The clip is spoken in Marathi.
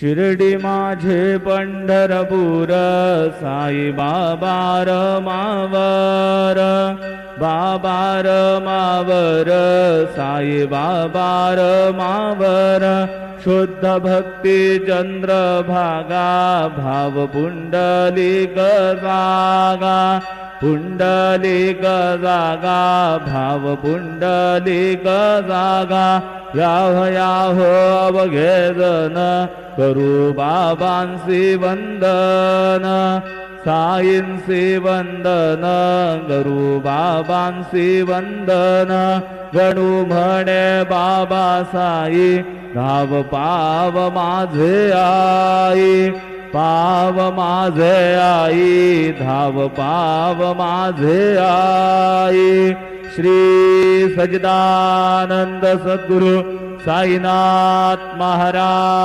शिर्डी माझे पंढरपूर साई बाबा रमावर, बाबा रमावर साई बाबा रमावर, शुद्ध भक्ती चंद्रभागा भाव पुंडलिक जागा, पुंडलिक जागा भाव पुंडलिक जागा, याहो अवघे जन करू बाबांसी वंदन, साईंसी वंदन करू बाबांसी वंदन, गणू म्हणे बाबा साई धाव पाव माझे आई, पाव माझे आई धाव पाव माझे आई। श्री सच्चिदानंद सद्गुरु साईनाथ महाराज।